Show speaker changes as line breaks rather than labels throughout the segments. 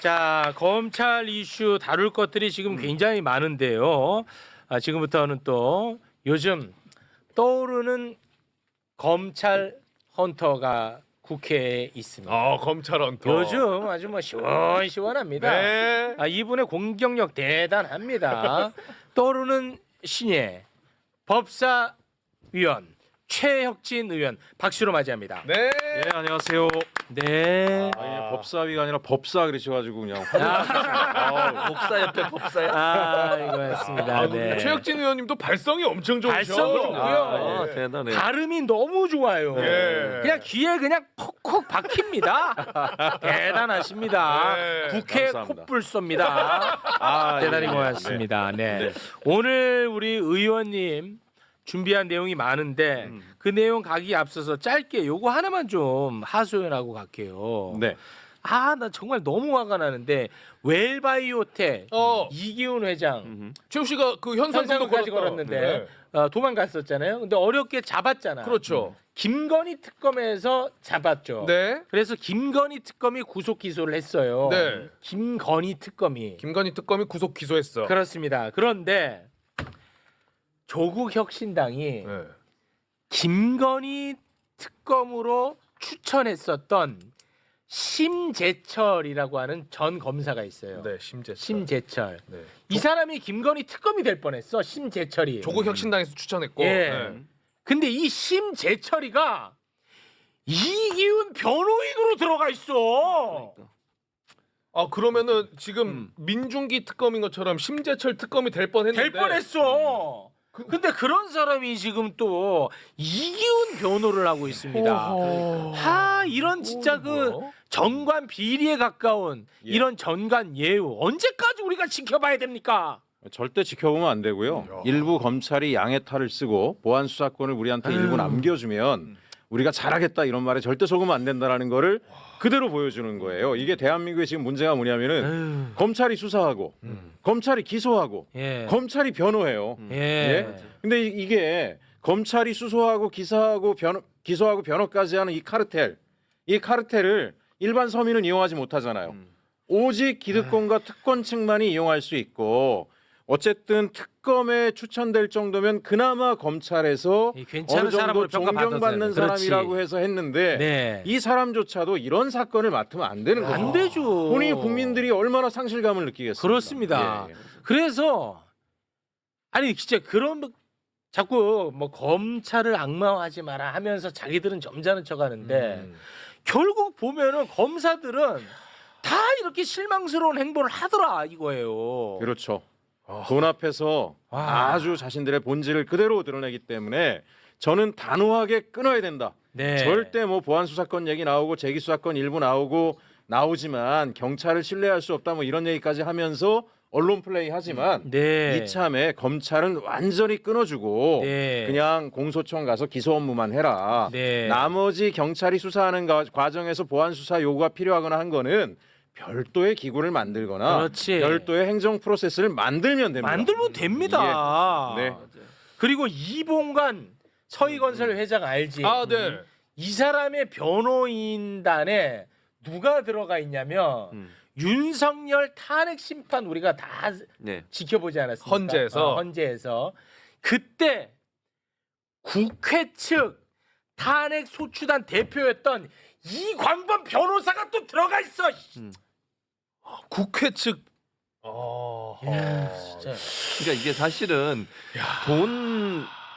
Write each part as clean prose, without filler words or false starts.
자, 검찰 이슈 다룰 것들이 지금 굉장히 많은데요. 지금부터는 또 요즘 떠오르는 검찰 헌터가 국회에 있습니다.
검찰 헌터.
요즘 아주 뭐 시원시원합니다.
네.
이분의 공격력 대단합니다. 떠오르는 신예 법사위원 최혁진 의원 박수로 맞이합니다.
네.
네, 안녕하세요.
네.
법사위가 아니라 법사 그러셔가지고 그냥
법사 옆에 법사야.
이거였습니다. 네.
최혁진 의원님도 발성이 엄청 좋으셔.
발성이 좋고요.
네.
대단해.
발음이 너무 좋아요.
예.
그냥 귀에 그냥 콕콕 박힙니다. 대단하십니다.
네.
국회
감사합니다.
콧불 쏩니다. 대단히
예,
고맙습니다. 네.
네.
오늘 우리 의원님 준비한 내용이 많은데 그 내용 가기 앞서서 짧게 요거 하나만 좀 하소연하고 갈게요.
네.
나 정말 너무 화가 나는데 웰바이오텍 이기훈 회장
최욱 씨가 그 현상금도
현상금까지 걸었는데 도망갔었잖아요. 근데 어렵게 잡았잖아.
그렇죠.
김건희 특검에서 잡았죠.
네.
그래서 김건희 특검이 구속 기소를 했어요.
네.
김건희 특검이.
김건희 특검이 구속 기소했어.
그렇습니다. 그런데 조국 혁신당이
네.
김건희 특검으로 추천했었던 심재철이라고 하는 전 검사가 있어요.
네, 심재철.
심재철.
네.
이 사람이 김건희 특검이 될 뻔했어. 심재철이.
조국 혁신당에서 추천했고.
예.
네.
근데 이 심재철이가 이기훈 변호인으로 들어가 있어.
그러면은 지금 민중기 특검인 것처럼 심재철 특검이 될 뻔했는데.
될 뻔했어. 근데 그런 사람이 지금 또 이기훈 변호를 하고 있습니다. 이런 진짜 그 정관 비리에 가까운 이런 전관 예우 언제까지 우리가 지켜봐야 됩니까?
절대 지켜보면 안 되고요. 일부 검찰이 양의 탈을 쓰고 보안 수사권을 우리한테 일부 남겨주면 우리가 잘하겠다 이런 말에 절대 속으면 안 된다라는 거를 그대로 보여주는 거예요. 이게 대한민국의 지금 문제가 뭐냐면은 검찰이 수사하고 검찰이 기소하고
예.
검찰이 변호해요.
예.
근데 이게 검찰이 수소하고 기소하고 변호까지 하는 이 카르텔을 일반 서민은 이용하지 못하잖아요. 오직 기득권과 특권층만이 이용할 수 있고 어쨌든 특검에 추천될 정도면 그나마 검찰에서
괜찮은
어느 정도
사람으로 평가받은
존경받는
사람.
사람이라고
그렇지.
해서 했는데
네.
이 사람조차도 이런 사건을 맡으면 안 되는 거죠.
안 되죠.
본인 국민들이 얼마나 상실감을 느끼겠습니까?
그렇습니다.
예, 예.
그래서 아니 진짜 그런 자꾸 뭐 검찰을 악마화하지 마라 하면서 자기들은 점잖은 척하는데 결국 보면은 검사들은 다 이렇게 실망스러운 행보를 하더라 이거예요.
그렇죠. 돈 앞에서 아주 자신들의 본질을 그대로 드러내기 때문에 저는 단호하게 끊어야 된다.
네.
절대 뭐 보안 수사권 얘기 나오고 재기 수사권 일부 나오지만 경찰을 신뢰할 수 없다 뭐 이런 얘기까지 하면서 언론 플레이 하지만
네.
이참에 검찰은 완전히 끊어주고
네.
그냥 공소청 가서 기소 업무만 해라.
네.
나머지 경찰이 수사하는 과정에서 보안 수사 요구가 필요하거나 한 거는 별도의 기구를 만들거나
그렇지.
별도의 행정 프로세스를 만들면 됩니다.
만들면 됩니다.
네.
그리고 이봉관 서희건설 회장 알지?
네.
이 사람의 변호인단에 누가 들어가 있냐면 윤석열 탄핵 심판 우리가 다
네.
지켜보지 않았습니까?
헌재에서.
헌재에서 그때 국회 측 탄핵 소추단 대표였던 이광범 변호사가 또 들어가 있어.
국회 측.
진짜.
그러니까 이게 사실은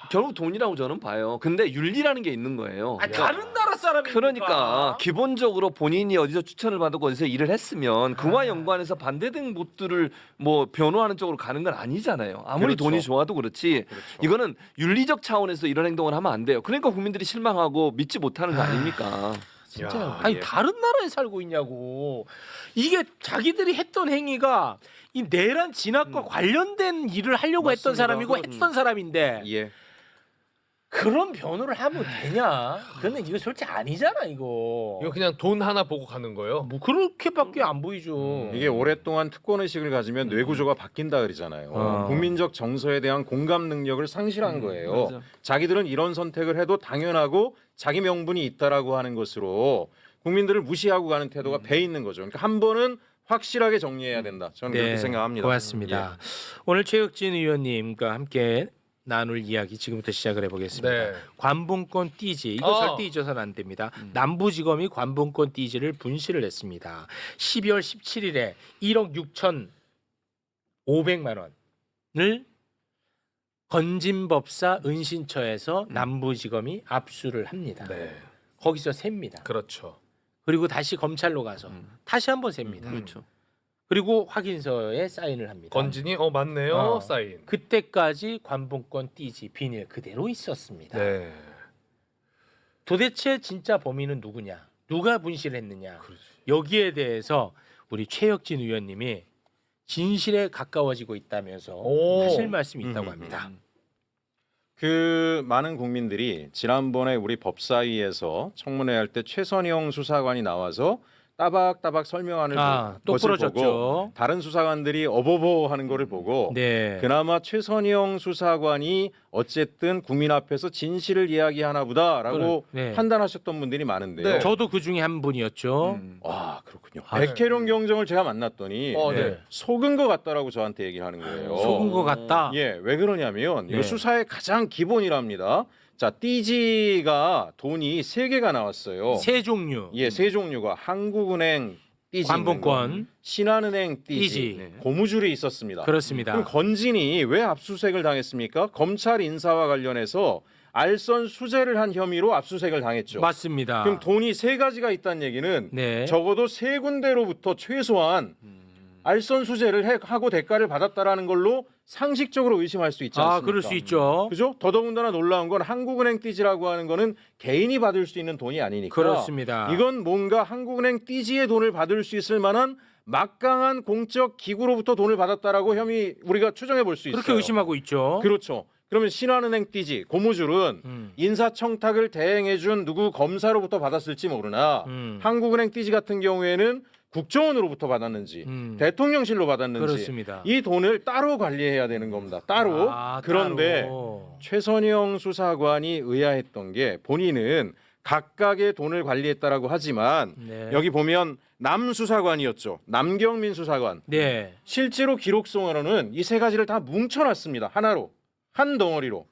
결국 돈이라고 저는 봐요. 근데 윤리라는 게 있는 거예요.
다른 나라 사람이니까.
그러니까 기본적으로 본인이 어디서 추천을 받고 어디서 일을 했으면 그와 연관해서 반대된 곳들을 뭐 변호하는 쪽으로 가는 건 아니잖아요. 아무리
그렇죠.
돈이 좋아도 그렇지. 이거는 윤리적 차원에서 이런 행동을 하면 안 돼요. 그러니까 국민들이 실망하고 믿지 못하는 거 아닙니까?
진짜
예.
다른 나라에 살고 있냐고. 이게 자기들이 했던 행위가 이 내란 진압과 관련된 일을 하려고 했던
맞습니다.
사람이고 했던 사람인데
예.
그런 변호를 하면 되냐? 근데 이거 솔직히 아니잖아 이거.
이거 그냥 돈 하나 보고 가는 거예요.
뭐 그렇게밖에 안 보이죠.
이게 오랫동안 특권 의식을 가지면 뇌구조가 바뀐다 그러잖아요. 국민적 정서에 대한 공감 능력을 상실한 거예요.
맞아.
자기들은 이런 선택을 해도 당연하고 자기 명분이 있다라고 하는 것으로 국민들을 무시하고 가는 태도가 배 있는 거죠. 그러니까 한 번은 확실하게 정리해야 된다. 저는 그렇게 생각합니다.
고맙습니다. 오늘 최혁진 의원님과 함께 나눌 이야기 지금부터 시작을 해보겠습니다.
네.
관봉권 띠지 이거 절대 잊어서는 안 됩니다. 남부지검이 관봉권 띠지를 분실을 했습니다. 12월 17일에 1억 6,500만 원을 건진법사 은신처에서 남부지검이 압수를 합니다.
네.
거기서 셉니다.
그렇죠.
그리고 다시 검찰로 가서 다시 한번 셉니다.
그렇죠.
그리고 확인서에 사인을 합니다.
건진이 맞네요.
어.
사인.
그때까지 관봉권 띠지 비닐 그대로 있었습니다.
네.
도대체 진짜 범인은 누구냐? 누가 분실했느냐?
그렇지.
여기에 대해서 우리 최혁진 의원님이 진실에 가까워지고 있다면서
오.
하실 말씀이 있다고 합니다.
그 많은 국민들이 지난번에 우리 법사위에서 청문회 할 때 최선영 수사관이 나와서 따박따박 설명하는
또
것을
부러졌죠.
보고 다른 수사관들이 어버버 하는 거를 보고
네.
그나마 최선영 수사관이 어쨌든 국민 앞에서 진실을 이야기하나 보다라고
네.
판단하셨던 분들이 많은데요.
네.
저도 그 중에 한 분이었죠.
와 그렇군요.
아,
백혜룡 경정을 제가 만났더니
네.
속은 것 같다라고 저한테 얘기를 하는 거예요.
속은 것 같다.
예, 왜 그러냐면
네.
이거 수사의 가장 기본이랍니다. 자, 띠지가 돈이 3개가 나왔어요.
세 종류.
예, 세 종류가 한국은행 띠지,
관봉권.
있는 거, 신한은행 띠지,
띠지.
고무줄이 있었습니다.
그렇습니다.
그럼 건진이 왜 압수수색을 당했습니까? 검찰 인사와 관련해서 알선 수재를 한 혐의로 압수수색을 당했죠.
맞습니다.
그럼 돈이 3가지가 있다는 얘기는
네.
적어도 3군데로부터 최소한 알선 수재를 하고 대가를 받았다라는 걸로 상식적으로 의심할 수 있지 않습니까?
그럴 수 있죠.
그죠? 더더군다나 놀라운 건 한국은행 띠지라고 하는 거는 개인이 받을 수 있는 돈이 아니니까.
그렇습니다.
이건 뭔가 한국은행 띠지의 돈을 받을 수 있을 만한 막강한 공적 기구로부터 돈을 받았다라고 혐의 우리가 추정해 볼 수 있어요.
그렇게 의심하고 있죠.
그렇죠. 그러면 신한은행 띠지 고무줄은 인사청탁을 대행해준 누구 검사로부터 받았을지 모르나 한국은행 띠지 같은 경우에는 국정원으로부터 받았는지 대통령실로 받았는지
그렇습니다.
이 돈을 따로 관리해야 되는 겁니다. 따로. 그런데
따로.
최선영 수사관이 의아했던 게 본인은 각각의 돈을 관리했다라고 하지만
네.
여기 보면 남 수사관이었죠. 남경민 수사관.
네.
실제로 기록성으로는 이 3가지를 다 뭉쳐놨습니다. 하나로. 한 덩어리로.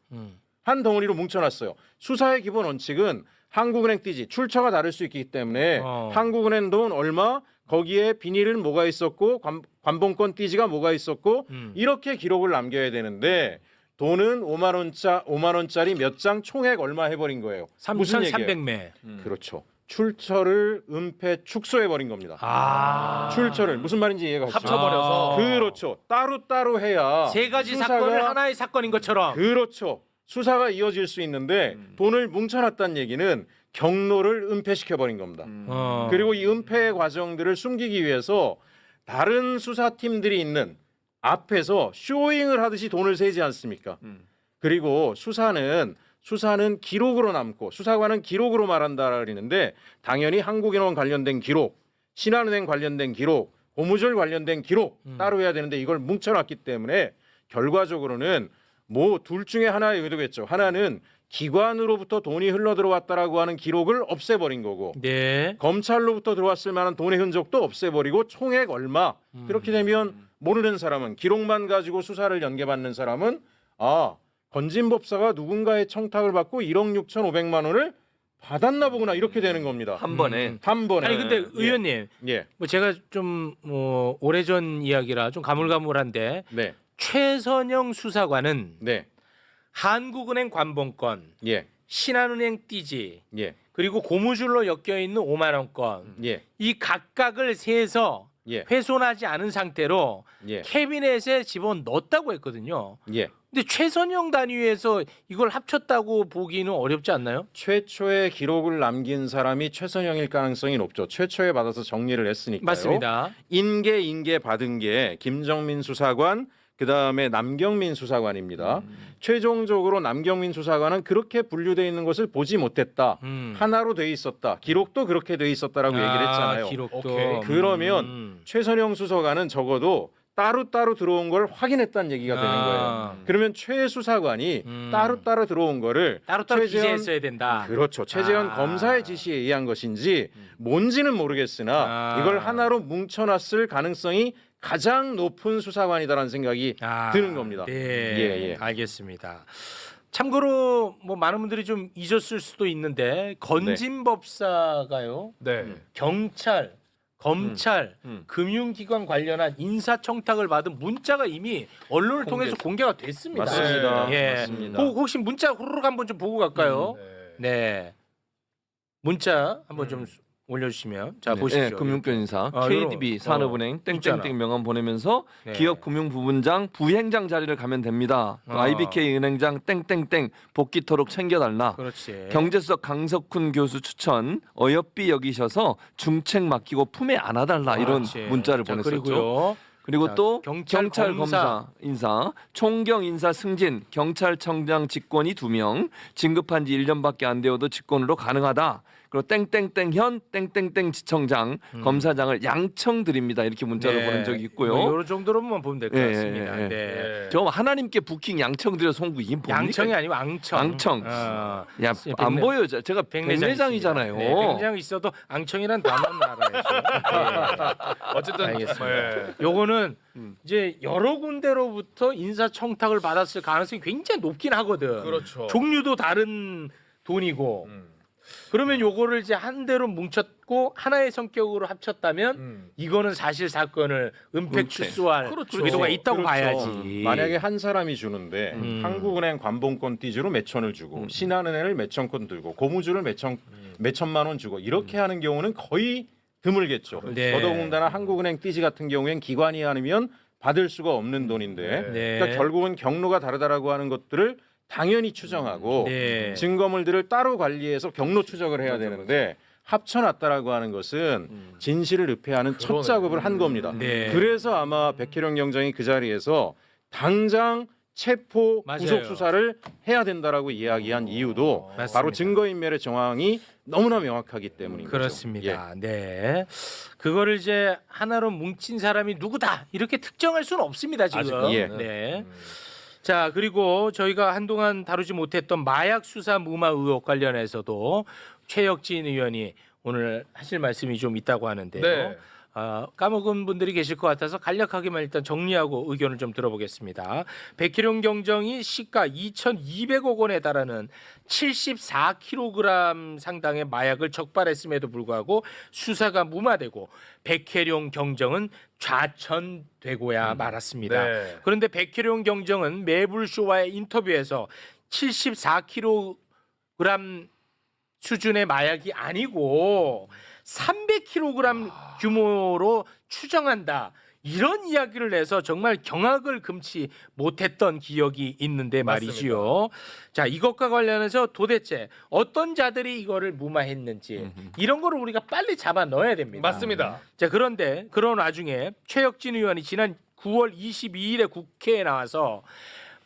한 덩어리로 뭉쳐놨어요. 수사의 기본 원칙은 한국은행 띠지 출처가 다를 수 있기 때문에 한국은행 돈 얼마 거기에 비닐은 뭐가 있었고 관봉권 띠지가 뭐가 있었고 이렇게 기록을 남겨야 되는데 돈은 5만 원짜리 몇 장 총액 얼마 해버린 거예요. 무슨 얘기예요?
3,300매.
그렇죠. 출처를 은폐 축소해 버린 겁니다. 출처를 무슨 말인지 이해가 가시죠?
합쳐버려서.
그렇죠. 따로 해야
3가지
수사가-
사건을 하나의 사건인 것처럼.
그렇죠. 수사가 이어질 수 있는데 돈을 뭉쳐놨다는 얘기는 경로를 은폐시켜 버린 겁니다. 그리고 이 은폐 과정들을 숨기기 위해서 다른 수사팀들이 있는 앞에서 쇼잉을 하듯이 돈을 세지 않습니까? 그리고 수사는 기록으로 남고 수사관은 기록으로 말한다 그러는데 당연히 한국인원 관련된 기록, 신한은행 관련된 기록, 고무줄 관련된 기록 따로 해야 되는데 이걸 뭉쳐놨기 때문에 결과적으로는 뭐 둘 중에 하나의 의도겠죠. 하나는 기관으로부터 돈이 흘러 들어왔다라고 하는 기록을 없애버린 거고
네.
검찰로부터 들어왔을 만한 돈의 흔적도 없애버리고 총액 얼마 그렇게 되면 모르는 사람은 기록만 가지고 수사를 연계받는 사람은 건진법사가 누군가의 청탁을 받고 1억 6,500만 원을 받았나 보구나 이렇게 되는 겁니다.
한 번에.
한 번에.
아니 근데 의원님,
예.
뭐 제가 좀 오래전 이야기라 좀 가물가물한데
네.
최선영 수사관은
네.
한국은행 관봉권,
예.
신한은행 띠지,
예.
그리고 고무줄로 엮여 있는 5만 원권
예.
이 각각을 세서
예.
훼손하지 않은 상태로
예.
캐비넷에 집어 넣었다고 했거든요.
예.
근데 최선영 단위에서 이걸 합쳤다고 보기는 어렵지 않나요?
최초의 기록을 남긴 사람이 최선영일 가능성이 높죠. 최초에 받아서 정리를 했으니까요.
맞습니다.
인계 받은 게 김정민 수사관 그다음에 남경민 수사관입니다. 최종적으로 남경민 수사관은 그렇게 분류되어 있는 것을 보지 못했다. 하나로 돼 있었다. 기록도 그렇게 돼 있었다라고 얘기를 했잖아요.
기록도.
오케이.
그러면 최선영 수사관은 적어도 따로따로 들어온 걸 확인했다는 얘기가 되는 거예요. 그러면 최 수사관이 따로따로 들어온 거를
따로따로
최재현-
기재했어야 된다.
그렇죠. 최재현 검사의 지시에 의한 것인지 뭔지는 모르겠으나 이걸 하나로 뭉쳐놨을 가능성이 가장 높은 수사관이다라는 생각이 드는 겁니다.
네,
예.
알겠습니다. 참고로 뭐 많은 분들이 좀 잊었을 수도 있는데 건진법사가요,
네.
경찰, 검찰, 금융기관 관련한 인사청탁을 받은 문자가 이미 언론을 통해서 공개가 됐습니다.
맞습니다.
예.
맞습니다.
혹시 문자 후루룩 한번 좀 보고 갈까요? 네. 문자 한번 좀 올려주시면 자 보시죠.
네, 금융변인사 KDB
요런,
산업은행
있잖아.
땡땡땡 명함 보내면서
네.
기업금융부분장 부행장 자리를 가면 됩니다. IBK 은행장 땡땡땡 복귀토록 챙겨달라.
그렇지.
경제수석 강석훈 교수 추천 어여삐 여기셔서 중책 맡기고 품에 안아달라 이런
그렇지.
문자를
자,
보냈었죠.
그리고요.
그리고
자,
또
경찰
경찰
검사.
검사 인사, 총경 인사 승진, 경찰청장 직권이 2명, 진급한 지 1년밖에 안 되어도 직권으로 가능하다. 그리고 땡땡땡현 땡땡땡 지청장, 검사장을 양청 드립니다. 이렇게 문자를 보낸 적이 있고요.
뭐 이런 정도로만 보면 될 것
예,
같습니다.
예, 예.
네.
저 하나님께 부킹 양청 드려 송구 이게 뭡니까?
양청이 아니고 앙청.
앙청.
어.
야, 안
백내-
보여요. 제가 백내장이잖아요.
네, 백내장 있어도 앙청이란 단어는 알아야죠.
어쨌든
알겠습니다.
예.
요거는 이제 여러 군데로부터 인사청탁을 받았을 가능성이 굉장히 높긴 하거든.
그렇죠.
종류도 다른 돈이고.
음.
그러면 요거를 이제 한 대로 뭉쳤고 하나의 성격으로 합쳤다면
음.
이거는 사실 사건을 은폐
은폐.
출소할
그렇죠.
의도가 있다고
그렇죠.
봐야지.
만약에 한 사람이 주는데 한국은행 관봉권 띠지로 몇 천을 주고 신한은행을 몇 천건 들고 고무줄을 몇 천만 원 주고 이렇게 하는 경우는 거의 드물겠죠.
네.
더더군다나 한국은행 띠지 같은 경우엔 기관이 아니면 받을 수가 없는 돈인데
네.
그러니까 결국은 경로가 다르다라고 하는 것들을 당연히 추정하고
네.
증거물들을 따로 관리해서 경로 추적을 해야 되는데 합쳐놨다라고 하는 것은 진실을 읍해하는 첫
그러네.
작업을 한 겁니다.
네.
그래서 아마 백혜령 경장이 그 자리에서 당장 체포
맞아요.
구속 수사를 해야 된다라고 이야기한 이유도
맞습니다.
바로 증거인멸의 정황이 너무나 명확하기 때문인 거죠.
그렇습니다. 네. 그거를 이제 하나로 뭉친 사람이 누구다 이렇게 특정할 수는 없습니다 지금.
아직은. 예.
네. 자 그리고 저희가 한동안 다루지 못했던 마약 수사 무마 의혹 관련해서도 최혁진 의원이 오늘 하실 말씀이 좀 있다고 하는데요.
네.
까먹은 분들이 계실 것 같아서 간략하게만 일단 정리하고 의견을 좀 들어보겠습니다. 백희룡 경정이 시가 2,200억 원에 달하는 74kg 상당의 마약을 적발했음에도 불구하고 수사가 무마되고 백혜룡 경정은 좌천되고야 말았습니다.
네.
그런데 백혜룡 경정은 매불쇼와의 인터뷰에서 74kg 수준의 마약이 아니고 300kg 규모로 추정한다. 이런 이야기를 해서 정말 경악을 금치 못했던 기억이 있는데 말이지요. 자, 이것과 관련해서 도대체 어떤 자들이 이거를 무마했는지 이런 거를 우리가 빨리 잡아 넣어야 됩니다.
맞습니다.
자, 그런데 그런 와중에 최혁진 의원이 지난 9월 22일에 국회에 나와서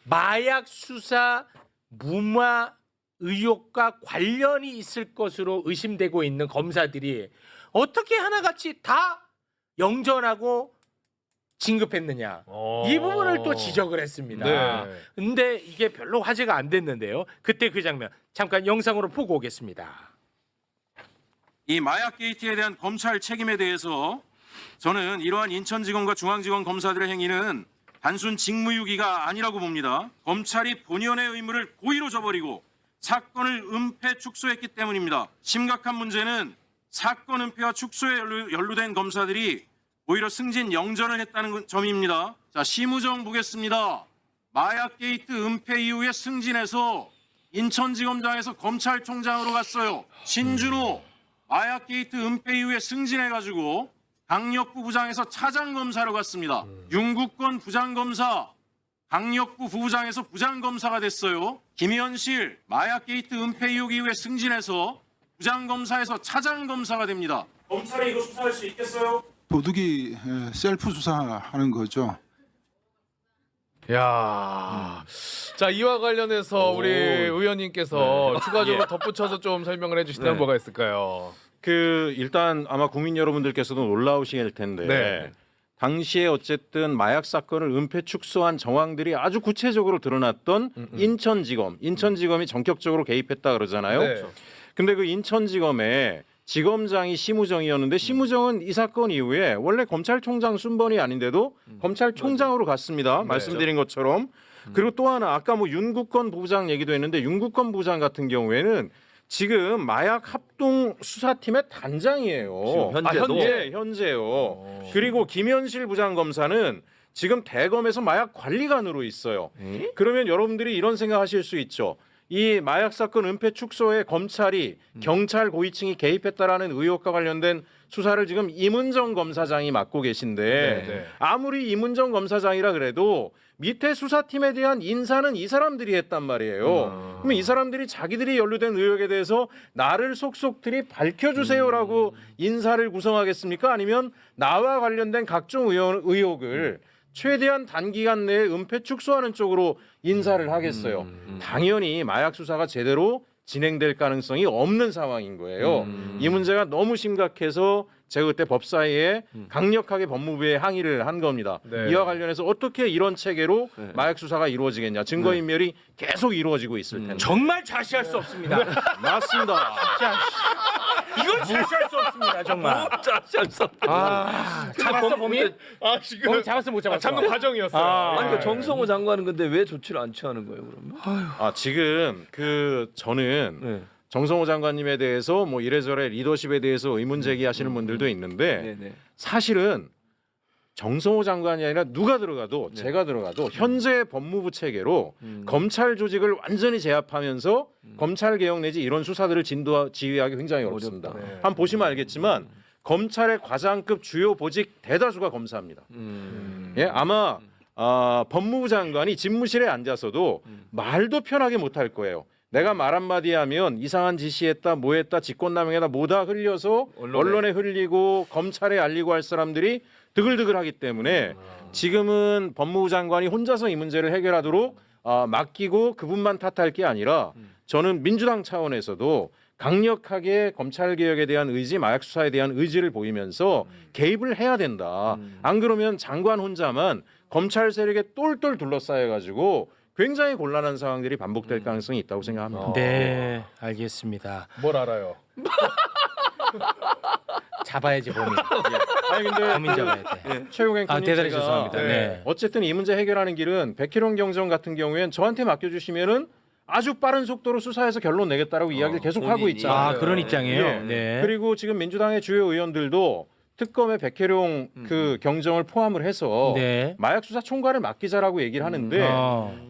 마약 수사 무마 의혹과 관련이 있을 것으로 의심되고 있는 검사들이 어떻게 하나같이 다 영전하고 진급했느냐 이 부분을 또 지적을 했습니다.
네.
근데 이게 별로 화제가 안 됐는데요. 그때 그 장면 잠깐 영상으로 보고 오겠습니다.
이 마약 게이트에 대한 검찰 책임에 대해서 저는 이러한 인천지검과 중앙지검 검사들의 행위는 단순 직무유기가 아니라고 봅니다. 검찰이 본연의 의무를 고의로 저버리고 사건을 은폐 축소했기 때문입니다. 심각한 문제는 사건 은폐와 축소에 연루된 검사들이 오히려 승진 영전을 했다는 점입니다. 자, 심우정 보겠습니다. 마약 게이트 은폐 이후에 승진해서 인천지검장에서 검찰총장으로 갔어요. 신준호 마약 게이트 은폐 이후에 승진해가지고 강력부 부장에서 차장검사로 갔습니다. 윤국권 부장검사 강력부 부부장에서 부장검사가 됐어요. 김현실 마약 게이트 은폐 의혹 이후에 승진해서 부장검사에서 차장검사가 됩니다. 검찰이 이거 수사할 수 있겠어요?
도둑이 셀프 수사하는 거죠.
야, 자 이와 관련해서 우리 의원님께서 추가적으로 덧붙여서 좀 설명을 해주시다면 뭐가 있을까요?
일단 아마 국민 여러분들께서도 놀라우실 텐데
네.
당시에 어쨌든 마약 사건을 은폐 축소한 정황들이 아주 구체적으로 드러났던 인천지검이 전격적으로 개입했다 그러잖아요.
네.
근데 그 인천지검에 지검장이 심우정이었는데 심우정은 이 사건 이후에 원래 검찰총장 순번이 아닌데도 검찰총장으로 갔습니다. 말씀드린 것처럼. 그리고 또 하나 아까 뭐 윤국권 부부장 얘기도 했는데 윤국권 부부장 같은 경우에는 지금 마약 합동 수사팀의 단장이에요.
현재도?
현재요. 그리고 김현실 부장검사는 지금 대검에서 마약 관리관으로 있어요. 그러면 여러분들이 이런 생각하실 수 있죠. 이 마약 사건 은폐 축소에 검찰이 경찰 고위층이 개입했다라는 의혹과 관련된 수사를 지금 이문정 검사장이 맡고 계신데
네.
아무리 이문정 검사장이라 그래도 밑에 수사팀에 대한 인사는 이 사람들이 했단 말이에요. 그러면 이 사람들이 자기들이 연루된 의혹에 대해서 나를 속속들이 밝혀주세요라고 인사를 구성하겠습니까? 아니면 나와 관련된 각종 의혹을 최대한 단기간 내에 은폐 축소하는 쪽으로 인사를 하겠어요. 당연히 마약 수사가 제대로 진행될 가능성이 없는 상황인 거예요. 이 문제가 너무 심각해서 제가 그때 법사위에 강력하게 법무부에 항의를 한 겁니다.
네.
이와 관련해서 어떻게 이런 체계로
네.
마약 수사가 이루어지겠냐. 증거인멸이 계속 이루어지고 있을 텐데.
정말 자시할 수 없습니다.
맞습니다.
이건 자시할 수 없습니다. 정말. 잡았어 범인?
아 지금
범인 잡았어 못 잡았어?
잡는 과정이었어요.
아.
아니 그 정성호 장관은 근데 왜 조치를 안 취하는 거예요, 그러면?
지금 저는
네.
정성호 장관님에 대해서 뭐 이래저래 리더십에 대해서 의문 제기하시는 분들도 있는데
네, 네.
사실은 정성호 장관이 아니라 누가 들어가도 제가 들어가도 현재 법무부 체계로 검찰 조직을 완전히 제압하면서 검찰 개혁 내지 이런 수사들을 지휘하기 굉장히 어렵습니다.
네.
한번 보시면 알겠지만 검찰의 과장급 주요 보직 대다수가 검사입니다. 예, 아마 법무부 장관이 집무실에 앉아서도 말도 편하게 못할 거예요. 내가 말 한마디 하면 이상한 지시했다, 뭐했다, 직권남용했다, 뭐다 흘려서 언론에 흘리고 검찰에 알리고 할 사람들이 드글드글하기 때문에 지금은 법무부 장관이 혼자서 이 문제를 해결하도록 맡기고 그분만 탓할 게 아니라 저는 민주당 차원에서도 강력하게 검찰 개혁에 대한 의지, 마약 수사에 대한 의지를 보이면서 개입을 해야 된다. 안 그러면 장관 혼자만 검찰 세력에 똘똘 둘러싸여 가지고 굉장히 곤란한 상황들이 반복될 가능성이 있다고 생각합니다.
네, 알겠습니다.
뭘 알아요?
잡아야지 범인.
아니 근데
범인 잡아야 돼.
최욱 앵커님
대단히
제가
죄송합니다. 네.
어쨌든 이 문제 해결하는 길은 백희룡 경정 같은 경우엔 저한테 맡겨주시면은 아주 빠른 속도로 수사해서 결론 내겠다라고 이야기를 계속 하고
본인이.
있잖아요.
아 그런 입장이에요.
예.
네.
그리고 지금 민주당의 주요 의원들도 특검에 백혜룡 그 경정을 포함을 해서
네.
마약 수사 총괄을 맡기자라고 얘기를 하는데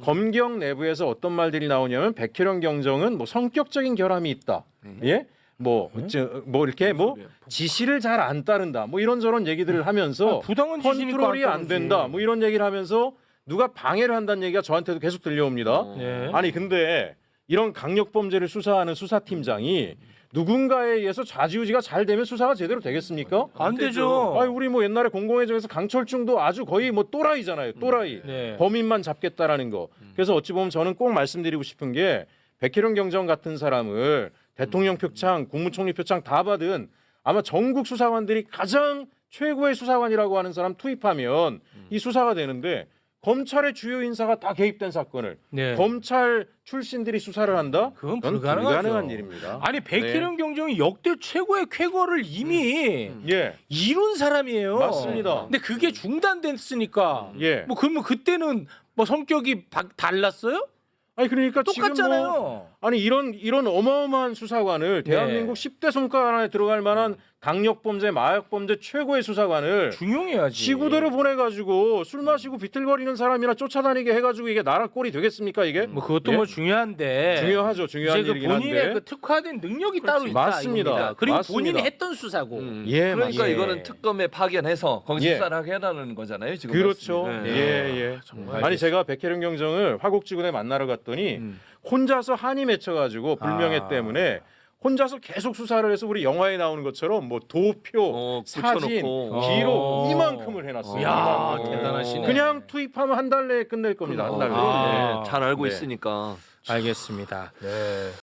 검경 내부에서 어떤 말들이 나오냐면 백혜룡 경정은 뭐 성격적인 결함이 있다. 예? 뭐 이렇게 뭐 지시를 잘 안 따른다. 뭐 이런저런 얘기들을 하면서
부당한 지시니까
컨트롤이 안
따르지.
된다. 뭐 이런 얘기를 하면서 누가 방해를 한다는 얘기가 저한테도 계속 들려옵니다.
네.
아니 근데 이런 강력 범죄를 수사하는 수사팀장이 누군가에 의해서 좌지우지가 잘 되면 수사가 제대로 되겠습니까?
안 되죠.
아니 우리 뭐 옛날에 공공의정에서 강철중도 아주 거의 뭐 또라이잖아요. 또라이.
네.
범인만 잡겠다라는 거. 그래서 어찌 보면 저는 꼭 말씀드리고 싶은 게 백혜룡 경정 같은 사람을 대통령 표창, 국무총리 표창 다 받은 아마 전국 수사관들이 가장 최고의 수사관이라고 하는 사람 투입하면 이 수사가 되는데 검찰의 주요 인사가 다 개입된 사건을
네.
검찰 출신들이 수사를 한다?
그건
불가능한
불가능하죠.
일입니다.
아니 백희룡 경정이 역대 최고의 쾌거를 이미
예,
이룬 사람이에요.
맞습니다.
근데 그게 중단됐으니까.
예.
뭐 그러면 그때는 뭐 성격이 달랐어요?
아니 그러니까
똑같잖아요.
지금 뭐 아니 이런 어마어마한 수사관을 대한민국 10대 손가락 안에 들어갈 만한 강력범죄, 마약범죄 최고의 수사관을
중용해야지.
지구대로 보내가지고 술 마시고 비틀거리는 사람이나 쫓아다니게 해가지고 이게 나라 꼴이 되겠습니까 이게?
뭐 그것도
예?
뭐 중요한데.
중요하죠, 중요한
이제 그
일이긴
본인의
한데.
그 특화된 능력이 따로 있다.
맞습니다.
이겁니다. 그리고
맞습니다.
본인이 했던 수사고.
예,
그러니까
맞습니다.
이거는 특검에 파견해서 거기
예.
수사를 하게 해라는 거잖아요. 지금
그렇죠.
말씀이. 네.
예. 아니 제가 백혜룡 경정을 화곡지구에 만나러 갔더니 혼자서 한이 맺혀가지고 불명예 때문에 혼자서 계속 수사를 해서 우리 영화에 나오는 것처럼 뭐 도표, 사진,
붙여놓고.
기록 이만큼을 해놨어요.
야
이만큼.
대단하시네.
그냥 투입하면 한 달 내에 끝낼 겁니다. 한 달 내에.
아.
잘 알고
네.
있으니까.
알겠습니다.
네.